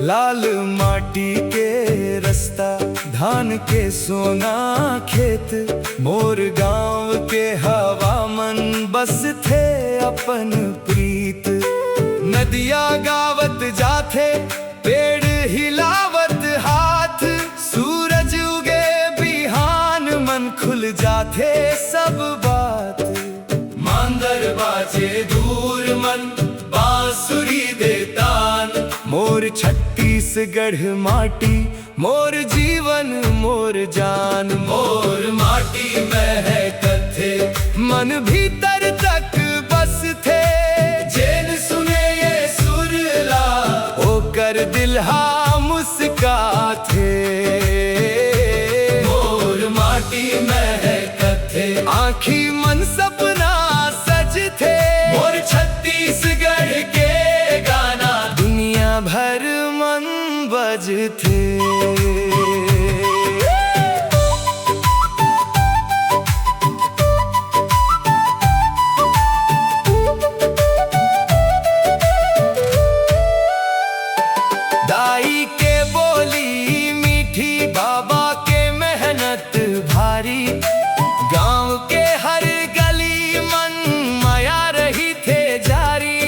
लाल माटी के रास्ता, धान के सोना खेत, मोर गांव के हवा मन बस थे अपन प्रीत। नदिया गावत जाथे, पेड़ हिलावत हाथ, सूरज उगे बिहान मन खुल जाथे सब बात। मांदर बाजे दूर मन बांसुरी दे तान, मोर छत्तीसगढ़ माटी मोर जीवन मोर जान। मोर माटी महकत थे, मन भीतर तक बस थे, जेन सुने ये सुरला होकर दिल हा मुस्काथे। मोर माटी महकत थे, आँखी मन सपना सज थे, मोर छत्तीसगढ़ के गाना दुनिया भर मन बज थे। दाई के बोली मीठी, बाबा के मेहनत भारी, गांव के हर गली मन माया रही थे जारी।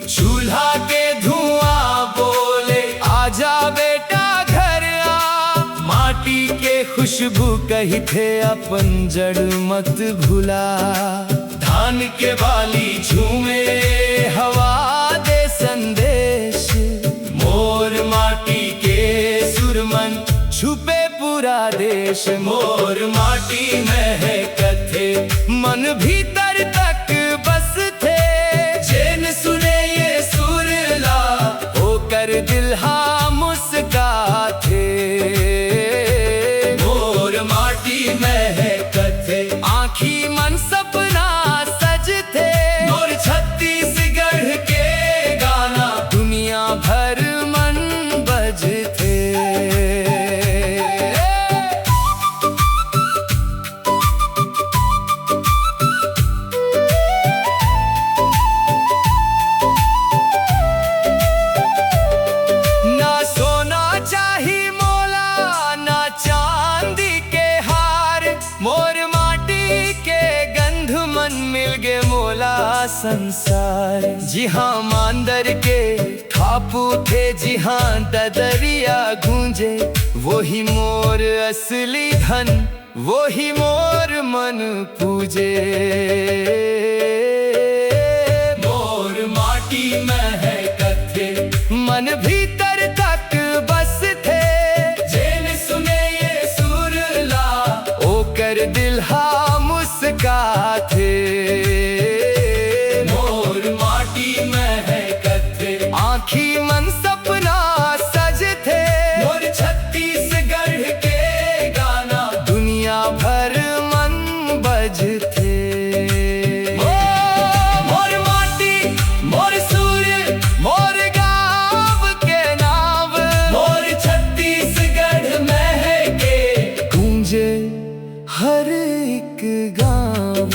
चूल्हा के धुआं बोले आजा बेटा घर आ, माटी के खुशबू कही थे अपन जड़ मत भुला। धान के बाली झूमे हवा दे संदेश, मोर माटी के सुरमन छुपे पूरा देश। मोर माटी महकत थे, मन भीतर तक बस थे, जेन सुने ये सुरला होकर दिल हा मुस्काथे। मोर माटी महकत थे, आँखी मन सपना सज थे, मोर छत्तीसगढ़ के गाना दुनिया भर मन बज थे। ना सोना चाही मोला, ना चांदी के हार, मोर माटी के गंध मन मिल गे मोला संसार। जी हाँ मांदर के ठापू थे, जी हाँ ददरिया गूंजे, वही मोर असली धन, वही मोर मन पूजे। मोर माटी महकत थे, मन भीतर तक बस थे, जेन सुने ये सुरला होकर दिल हा मुस्काथे। मोर माटी महकत थे, आँखी मन सपना सज थे, मोर छत्तीसगढ़ के गाना दुनिया भर मन बज थे। मोर माटी मोर सूर्य मोर गाँव के नाम, मोर छत्तीसगढ़ महके गूंजे हर एक गाँव।